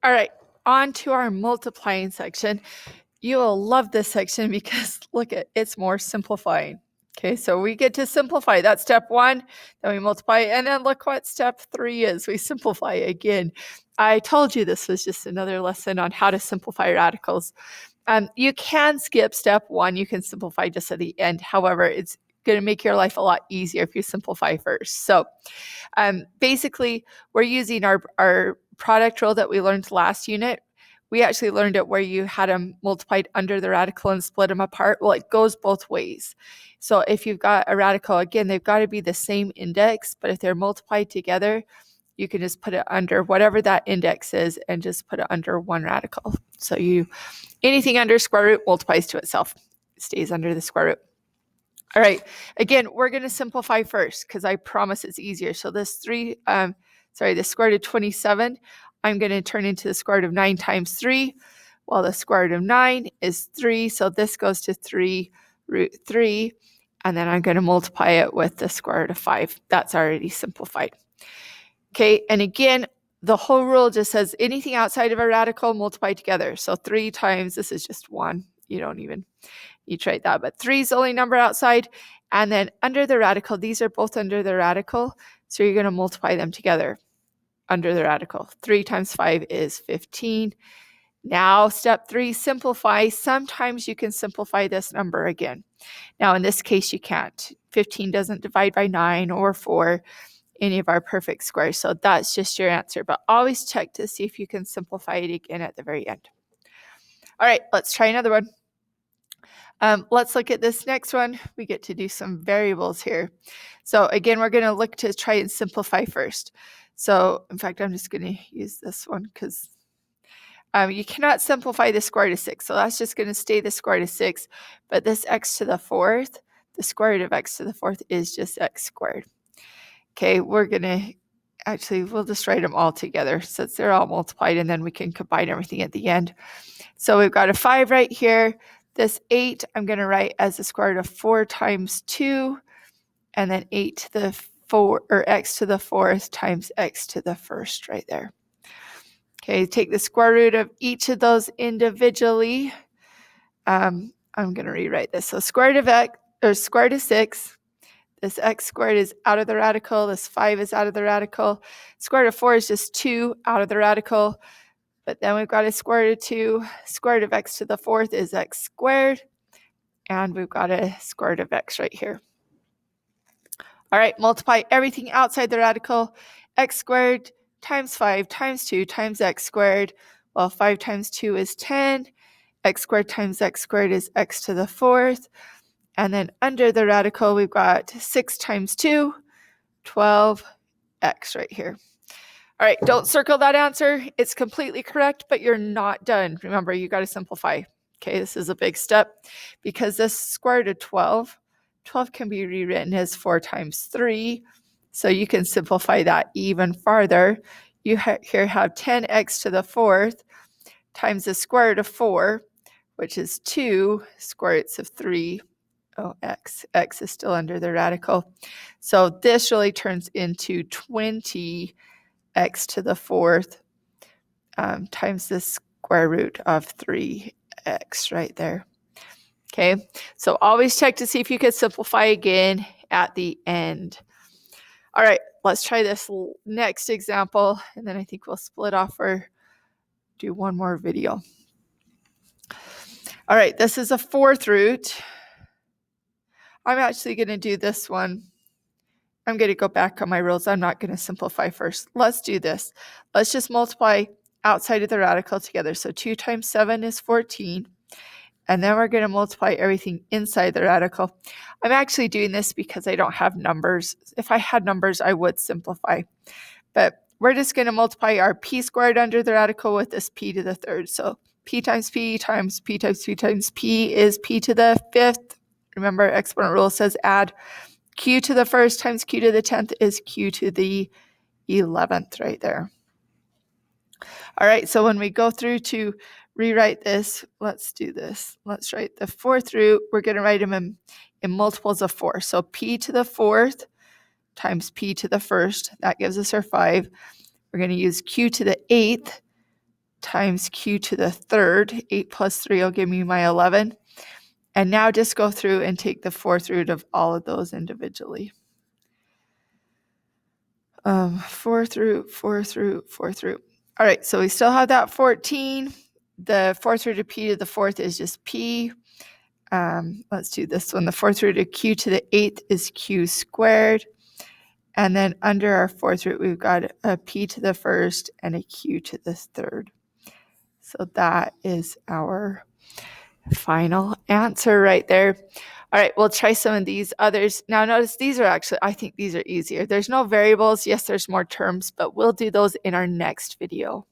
All right, on to our multiplying section. You will love this section because look at it's more simplifying. Okay, so we get to simplify. That's step 1. Then we multiply, and then look what step 3 is. We simplify again. I told you this was just another lesson on how to simplify radicals. You can skip step 1. You can simplify just at the end. However, it's going to make your life a lot easier if you simplify first. So basically, we're using our product rule that we learned last unit. We actually learned it where you had them multiplied under the radical and split them apart. Well, it goes both ways. So if you've got a radical, again, they've got to be the same index, but if they're multiplied together, you can just put it under whatever that index is and just put it under one radical. So anything under square root multiplies to itself. It stays under the square root. All right, again, we're going to simplify first because I promise it's easier. So this the square root of 27, I'm going to turn into the square root of 9 times 3. Well, the square root of 9 is 3, so this goes to 3 root 3, and then I'm going to multiply it with the square root of 5. That's already simplified. Okay, and again, the whole rule just says anything outside of a radical multiply together. So 3 times, this is just 1. You don't even need to write that, but 3 is the only number outside. And then under the radical, these are both under the radical, so you're going to multiply them together under the radical. 3 times 5 is 15. Now, step 3, simplify. Sometimes you can simplify this number again. Now, in this case, you can't. 15 doesn't divide by 9 or 4, any of our perfect squares. So that's just your answer. But always check to see if you can simplify it again at the very end. All right, let's try another one. Let's look at this next one. We get to do some variables here. So again, we're going to look to try and simplify first. So in fact, I'm just going to use this one because you cannot simplify the square root of 6. So that's just going to stay the square root of 6. But this x to the 4th, the square root of x to the 4th is just x squared. Okay, we're going to we'll just write them all together since they're all multiplied, and then we can combine everything at the end. So we've got a 5 right here. This 8 I'm going to write as the square root of 4 times 2, and then 8 to the 4, or x to the 4th times x to the 1st right there. Okay, take the square root of each of those individually. I'm going to rewrite this. So square root of x, or square root of 6, this x squared is out of the radical, this 5 is out of the radical. Square root of 4 is just 2 out of the radical. But then we've got a square root of 2. Square root of x to the 4th is x squared. And we've got a square root of x right here. All right, multiply everything outside the radical. X squared times 5 times 2 times x squared. Well, 5 times 2 is 10. X squared times x squared is x to the 4th. And then under the radical, we've got 6 times 2, 12x right here. All right, don't circle that answer. It's completely correct, but you're not done. Remember, you got to simplify. Okay, this is a big step because this square root of 12 can be rewritten as 4 times 3. So you can simplify that even farther. You here have 10x to the 4th times the square root of 4, which is 2 square roots of 3. Oh, x is still under the radical. So this really turns into 20 x to the 4th times the square root of 3x right there. Okay, so always check to see if you can simplify again at the end. All right, let's try this next example, and then I think we'll split off or do one more video. All right, this is a 4th root. I'm actually going to do this one. I'm going to go back on my rules. I'm not going to simplify first. Let's do this. Let's just multiply outside of the radical together. So 2 times 7 is 14. And then we're going to multiply everything inside the radical. I'm actually doing this because I don't have numbers. If I had numbers, I would simplify. But we're just going to multiply our p squared under the radical with this p to the 3rd. So p times p times p times p times p is p to the 5th. Remember, exponent rule says add. Q to the 1st times q to the 10th is q to the 11th right there. All right, so when we go through to rewrite this, let's do this. Let's write the 4th root. We're going to write them in multiples of 4. So p to the 4th times p to the 1st. That gives us our 5. We're going to use q to the 8th times q to the third. 8 plus 3 will give me my 11. And now just go through and take the fourth root of all of those individually. Fourth root. All right, so we still have that 14. The fourth root of p to the fourth is just p. Let's do this one. The fourth root of q to the eighth is q squared. And then under our fourth root, we've got a p to the first and a q to the third. So that is our final answer right there. All right, we'll try some of these others. Now notice these are actually, I think these are easier. There's no variables. Yes, there's more terms, but we'll do those in our next video.